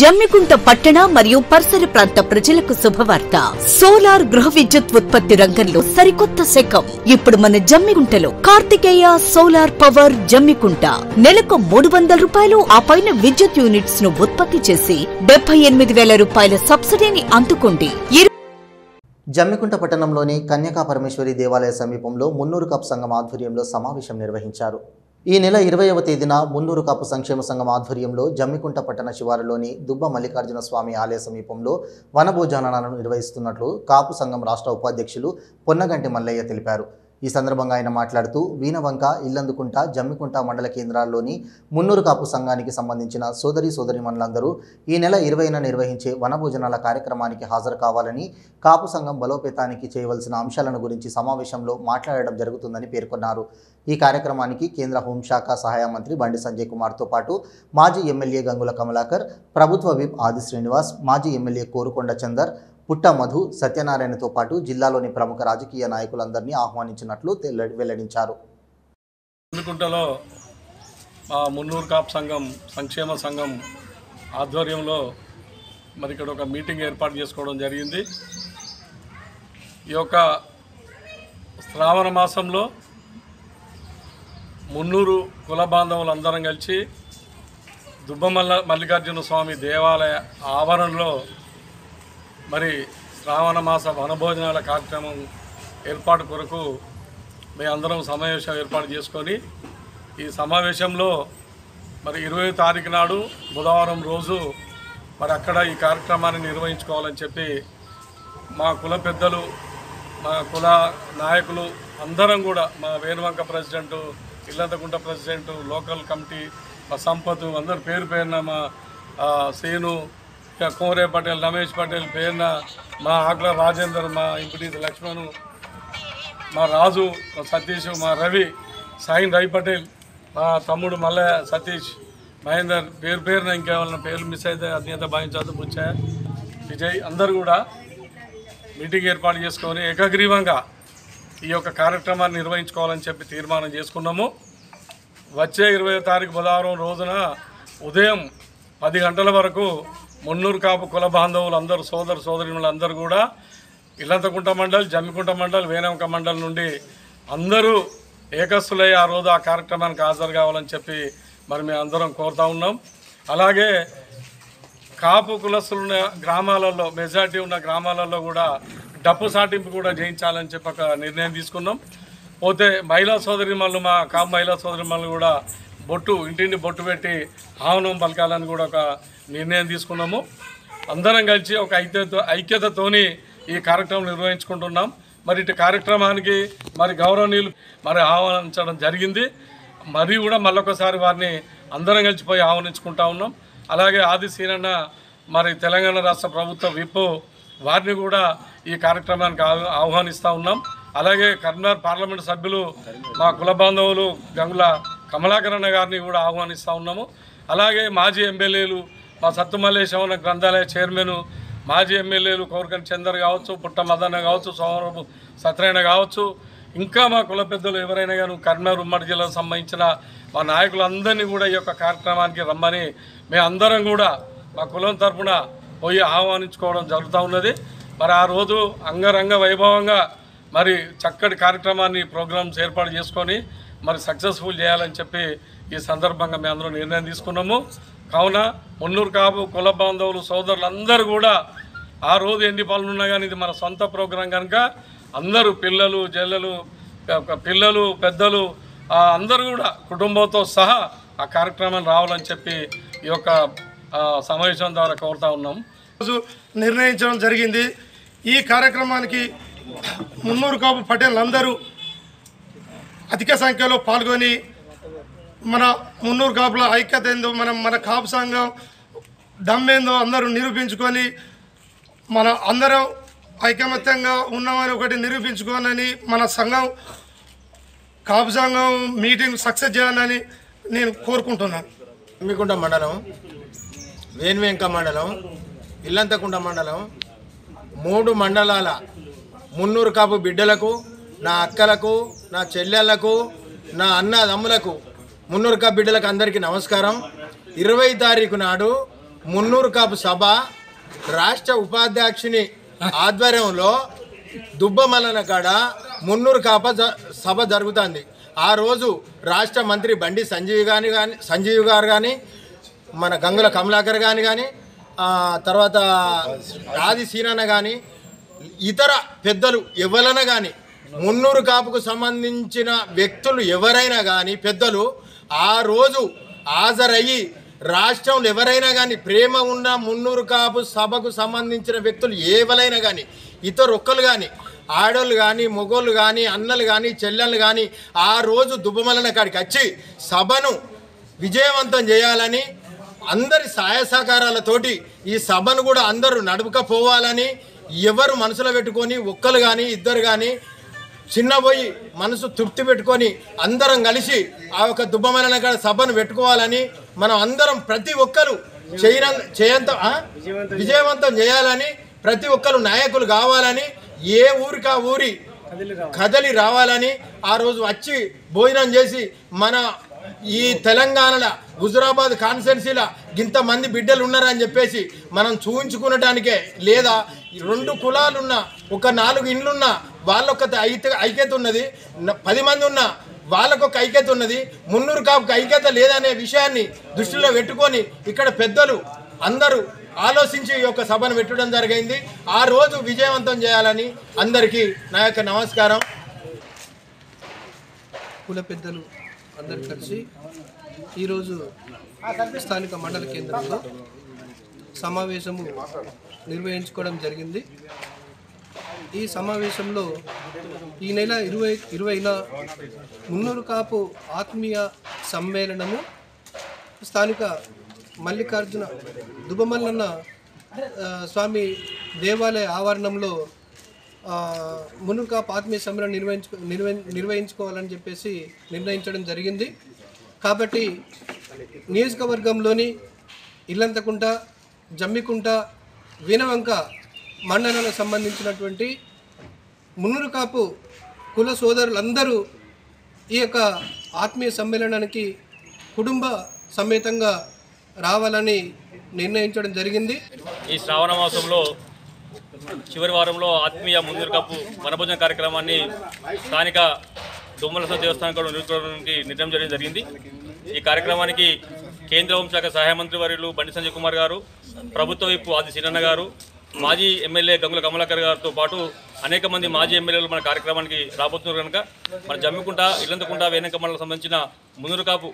జమ్మికుంట పట్టణ మరియు పరిసర ప్రాంత ప్రజలకు శుభవార్త. సోలార్ గృహ విద్యుత్ ఉత్పత్తి రంగంలో సరికొత్త శకం. ఇప్పుడు మన జమ్మికుంటలో కార్తికేయ సోలార్ పవర్ జమ్మికుంట నెలకు 300 రూపాయలు ఆ పైన విద్యుత్ యూనిట్స్ ను ఉత్పత్తి చేసి 78,000 రూపాయల సబ్సిడీని అందుకోండి. జమ్మికుంట పట్టణంలోని కన్యకా పరమేశ్వరి దేవాలయ సమీపంలో మున్నూరు కాపు సంఘం ఆధ్వర్యంలో సమావేశం నిర్వహించారు. ఈ నెల 20వ తేదీన మున్నూరు కాపు సంక్షేమ సంఘం ఆధ్వర్యంలో జమ్మికుంట పట్టణ శివారులోని దుబ్బ మల్లికార్జున స్వామి ఆలయ సమీపంలో వనభోజనాలను నిర్వహిస్తున్నట్లు కాపు సంఘం రాష్ట్ర ఉపాధ్యక్షులు పొన్నగంటి మల్లయ్య తెలిపారు. ఈ సందర్భంగా ఆయన మాట్లాడుతూ వీణవంక, ఇల్లందుకుంట, జమ్మికుంట మండల కేంద్రాల్లోని మున్నూరు కాపు సంఘానికి సంబంధించిన సోదరీమణులందరూ ఈ నెల 20న నిర్వహించే వనభోజనాల కార్యక్రమానికి హాజరు కావాలని, కాపు సంఘం బలోపేతానికి చేయవలసిన అంశాలను గురించి సమావేశంలో మాట్లాడడం జరుగుతుందని పేర్కొన్నారు. ఈ కార్యక్రమానికి కేంద్ర హోంశాఖ సహాయ మంత్రి బండి సంజయ్ కుమార్తో పాటు మాజీ ఎమ్మెల్యే గంగుల కమలాకర్, ప్రభుత్వ విప్ ఆది శ్రీనివాస్, మాజీ ఎమ్మెల్యే కోరుకొండ చందర్, పుట్ట మధు, సత్యనారాయణతో పాటు జిల్లాలోని ప్రముఖ రాజకీయ నాయకులందరినీ ఆహ్వానించినట్లు వెల్లడించారు. జమ్మికుంటలో మున్నూరు కాపు సంఘం సంక్షేమ సంఘం ఆధ్వర్యంలో మరి ఇక్కడ ఒక మీటింగ్ ఏర్పాటు చేసుకోవడం జరిగింది. ఈ యొక్క శ్రావణ మాసంలో మున్నూరు కుల బాంధవులందరం కలిసి దుబ్బ మల్లికార్జున స్వామి దేవాలయ ఆవరణలో మరి శ్రావణ మాస వనభోజనాల కార్యక్రమం ఏర్పాటు కొరకు మేమందరం సమావేశం ఏర్పాటు చేసుకొని ఈ సమావేశంలో మరి 20వ తారీఖు నాడు బుధవారం రోజు మరి అక్కడ ఈ కార్యక్రమాన్ని నిర్వహించుకోవాలని చెప్పి మా కుల పెద్దలు, మా కుల నాయకులు అందరం కూడా, మా Venuvanka president, Illanthakunta president, local committee, మా సంపత్, అందరు పేరు పేరున, మా సేను, కోరే పటేల్, రమేష్ పటేల్ పేరున, మా ఆకుల రాజేందర్, మా ఎంపీటీ లక్ష్మణ్, మా రాజు, మా సతీష్, మా రవి, సాయిన్ రవి పటేల్, మా తమ్ముడు మల్లయ్య, సతీష్, మహేందర్, పేరు పేరున ఇంకేమైనా పేర్లు మిస్ అయితే అత్యంత భావించదు, బుచ్చయ్య, విజయ్, అందరూ కూడా మీటింగ్ ఏర్పాటు చేసుకొని ఏకగ్రీవంగా ఈ యొక్క కార్యక్రమాన్ని నిర్వహించుకోవాలని చెప్పి తీర్మానం చేసుకున్నాము. వచ్చే 20వ తారీఖు బుధవారం రోజున ఉదయం 10 గంటల వరకు మున్నూరు కాపు కుల బాంధవులు అందరూ, సోదరీమణులందరూ కూడా ఇల్లంతకుంట మండల్, జమ్మికుంట మండల్, వేణవంక మండల్ నుండి అందరూ ఏకస్తులై ఆ రోజు ఆ కార్యక్రమానికి హాజరు కావాలని చెప్పి మరి మేము అందరం కోరుతా ఉన్నాం. అలాగే కాపు కులస్తులున్న గ్రామాలలో, మెజార్టీ ఉన్న గ్రామాలలో కూడా డప్పు సాటింపు కూడా చేయించాలని చెప్పి ఒక నిర్ణయం తీసుకున్నాం. పోతే మహిళా సోదరిమణులు, మా కాపు మహిళా సోదరిమణులు కూడా ఇంటింటి బొట్టు పెట్టి ఆహ్వానం పలకాలని కూడా ఒక నిర్ణయం తీసుకున్నాము. అందరం కలిసి ఒక ఐక్యతతోని ఈ కార్యక్రమం నిర్వహించుకుంటున్నాం. మరి ఇటు కార్యక్రమానికి మరి గౌరవనీయులు మరి ఆహ్వానించడం జరిగింది. మరి కూడా మళ్ళొకసారి వారిని అందరం కలిసిపోయి ఆహ్వానించుకుంటా ఉన్నాం. అలాగే ఆది సీనన్న మరి తెలంగాణ రాష్ట్ర ప్రభుత్వ విప్, వారిని కూడా ఈ కార్యక్రమానికి ఆహ్వానిస్తూ ఉన్నాం. అలాగే కరీంనగర్ పార్లమెంటు సభ్యులు మా కుల బాంధవులు గంగుల కమలాకరణ గారిని కూడా ఆహ్వానిస్తూ ఉన్నాము. అలాగే మాజీ ఎమ్మెల్యేలు, మా సత్తుమల్లేశ్వర గ్రంథాలయ చైర్మన్, మాజీ ఎమ్మెల్యేలు కోరుకని చందర్ కావచ్చు, పుట్ట మదన్న కావచ్చు, సోమరపు సత్యనారాయణ కావచ్చు, ఇంకా మా కుల పెద్దలు ఎవరైనా కానీ కరీంనగర్ ఉమ్మడి జిల్లాకు సంబంధించిన మా నాయకులందరినీ కూడా ఈ యొక్క కార్యక్రమానికి రమ్మని మేమందరం కూడా మా కులం తరఫున పోయి ఆహ్వానించుకోవడం జరుగుతూ ఉన్నది. మరి ఆ రోజు అంగరంగ వైభవంగా మరి చక్కటి కార్యక్రమాన్ని, ప్రోగ్రామ్స్ ఏర్పాటు చేసుకొని మరి సక్సెస్ఫుల్ చేయాలని చెప్పి ఈ సందర్భంగా మేము అందరూ నిర్ణయం తీసుకున్నాము. కావున మున్నూరు కాపు కుల బాంధవులు సోదరులందరూ కూడా ఆ రోజు ఎన్ని పనులున్నా కానీ ఇది మన సొంత ప్రోగ్రాం కనుక అందరూ పిల్లలు, జల్లలు, పిల్లలు, పెద్దలు అందరూ కూడా కుటుంబంతో సహా ఆ కార్యక్రమాన్ని రావాలని చెప్పి ఈ యొక్క సమావేశం ద్వారా కోరుతా ఉన్నాం. రోజు నిర్ణయించడం జరిగింది. ఈ కార్యక్రమానికి మున్నూరు కాపు పటేళ్ళందరూ అధిక సంఖ్యలో పాల్గొని మన మున్నూరు కాపుల ఐక్యత ఏందో, మన కాపు సంఘం దమ్మేందో అందరూ నిరూపించుకొని మన అందరం ఐకమత్యంగా ఉన్నామని ఒకటి నిరూపించుకోనని మన సంఘం, కాపు సంఘం మీటింగ్ సక్సెస్ చేయాలని నేను కోరుకుంటున్నాను. జమ్మికుంట మండలం, వేణువంక మండలం, ఇల్లంతకుంట మండలం, 3 మండలాల మున్నూరు కాపు బిడ్డలకు, నా అక్కలకు, నా చెల్లెళ్లకు, నా అన్నదమ్ములకు, మున్నూరు కాపు బిడ్డలకు అందరికీ నమస్కారం. 20 తారీఖు నాడు మున్నూరు కాపు సభ రాష్ట్ర ఉపాధ్యక్షుని ఆధ్వర్యంలో దుబ్బమల్లన కాడ మున్నూరు కాపు సభ జరుగుతుంది. ఆ రోజు రాష్ట్ర మంత్రి బండి సంజీవ్ గారు కానీ మన గంగుల కమలాకర్ కానీ తర్వాత ఆది సీనన్న కానీ ఇతర పెద్దలు ఎవరైనా కానీ మున్నూరు కాపుకు సంబంధించిన వ్యక్తులు ఎవరైనా కానీ పెద్దలు ఆ రోజు హాజరయ్యి రాష్ట్రంలో ఎవరైనా కానీ ప్రేమ ఉన్న మున్నూరు కాపు సభకు సంబంధించిన వ్యక్తులు ఎవరైనా కానీ ఇతరు ఒక్కరు కానీ ఆడోళ్ళు కానీ మొగోళ్ళు కానీ అన్నలు కానీ చెల్లెళ్ళు కానీ ఆ రోజు దుబ్బమల్లన కాడికి వచ్చి సభను విజయవంతం చేయాలని అందరి సహాయ సహకారాలతోటి ఈ సభను కూడా అందరూ నడుపుకపోవాలని ఎవరు మనసులో పెట్టుకొని ఒక్కరు కానీ ఇద్దరు కానీ చిన్నపోయి మనసు తృప్తి పెట్టుకొని అందరం కలిసి ఆ యొక్క దుబ్బమల్లన కాడ సభను పెట్టుకోవాలని మనం అందరం ప్రతి ఒక్కరు విజయవంతం చేయాలని ప్రతి ఒక్కరు నాయకులు కావాలని ఏ ఊరికి ఆ ఊరి కదలి రావాలని ఆ రోజు వచ్చి భోజనం చేసి మన ఈ తెలంగాణలో హుజురాబాద్ కాన్స్టిట్యున్సీలో ఇంతమంది బిడ్డలు ఉన్నారని చెప్పేసి మనం చూపించుకునటానికే లేదా 2 కులాలున్న ఒక 4 ఇండ్లున్న వాళ్ళొక్క ఐక్యత ఉన్నది, 10 మంది ఉన్న వాళ్ళకొక ఐక్యత ఉన్నది, మున్నూరు కాపుకి ఐక్యత లేదనే విషయాన్ని దృష్టిలో పెట్టుకొని ఇక్కడ పెద్దలు అందరూ ఆలోచించి ఈ యొక్క సభను పెట్టడం జరిగింది. ఆ రోజు విజయవంతం చేయాలని అందరికీ నా యొక్క నమస్కారం. కుల పెద్దలు అందరు కలిసి ఈరోజు స్థానిక మండల కేంద్రంలో సమావేశము నిర్వహించుకోవడం జరిగింది. ఈ సమావేశంలో ఈ నెల 20న మున్నూరు కాపు ఆత్మీయ సమ్మేళనము స్థానిక మల్లికార్జున దుబ్బమల్లన్న స్వామి దేవాలయ ఆవరణంలో మున్నూరు కాపు ఆత్మీయ సమ్మేళనం నిర్వహించుకోవాలని చెప్పేసి నిర్ణయించడం జరిగింది. కాబట్టి నియోజకవర్గంలోని ఇల్లంతకుంట, జమ్మికుంట, వీనవంక మండలాలకు సంబంధించినటువంటి మున్నూరు కాపు కుల సోదరులందరూ ఈ యొక్క ఆత్మీయ సమ్మేళనానికి కుటుంబ సమేతంగా రావాలని నిర్ణయించడం జరిగింది. ఈ శ్రావణ మాసంలో చివరి వారంలో ఆత్మీయ మున్నూరు కాపు వనభోజన కార్యక్రమాన్ని స్థానిక దొమ్మలస దేవస్థానం నిర్వహించడానికి నిర్ణయం చేయడం జరిగింది. ఈ కార్యక్రమానికి కేంద్ర హోంశాఖ సహాయ మంత్రి వర్యులు బండి సంజయ్ కుమార్ గారు, ప్రభుత్వ వైపు ఆది సీనన్న గారు, మాజీ ఎమ్మెల్యే గంగుల కమలాకర్ గారితో పాటు అనేక మంది మాజీ ఎమ్మెల్యేలు మన కార్యక్రమానికి రాబోతున్నారు కనుక మన జమ్మికుంట, ఇల్లంతకుంట, వేనంక మండలం సంబంధించిన మున్నూరు కాపు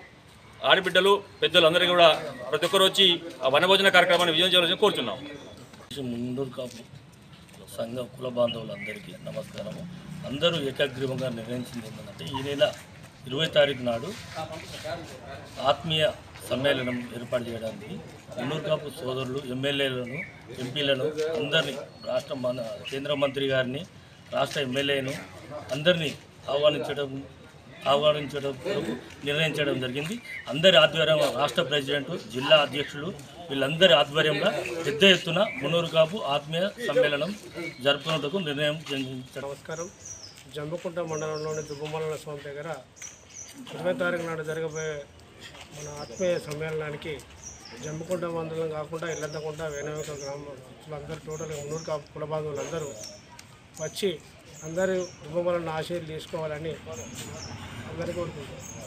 ఆడబిడ్డలు పెద్దలు అందరికీ కూడా ప్రతి ఒక్కరు వచ్చి వనభోజన కార్యక్రమాన్ని విజయం చేయాలని కోరుతున్నాం. మున్నూరు కాపు సంఘ కుల బాంధవులందరికీ నమస్కారము. అందరూ ఏకాగ్రీవంగా నిర్ణయించింది ఏంటంటే ఈ నెల 20 తారీఖు నాడు ఆత్మీయ సమ్మేళనం ఏర్పాటు చేయడానికి మున్నూరు కాపు సోదరులు, ఎమ్మెల్యేలను, ఎంపీలను అందరినీ కేంద్ర మంత్రి గారిని, రాష్ట్ర ఎమ్మెల్యేను అందరినీ ఆహ్వానించడం నిర్ణయించడం జరిగింది. అందరి ఆధ్వర్యం రాష్ట్ర ప్రెసిడెంట్, జిల్లా అధ్యక్షులు వీళ్ళందరి ఆధ్వర్యంలో పెద్ద ఎత్తున మున్నూరు కాపు ఆత్మీయ సమ్మేళనం జరుపుకున్నట్టుకు నిర్ణయం జరిగింది. నమస్కారం. జంబకుంట మండలంలోని దుబ్బమల్లన స్వామి దగ్గర 20 తారీఖు నాడు జరగబోయే మన ఆత్మీయ సమ్మేళనానికి జంబకుంట మండలం కాకుండా ఇల్లంతకుంట, వేనవంక గ్రామాలందరూ టోటల్గా మున్నూరు కాపు కుల బాంధవులందరూ వచ్చి అందరూ దుబ్బమల్లన ఆశీర్వాదాలు తీసుకోవాలని అందరికీ కోరుకుంటున్నాం.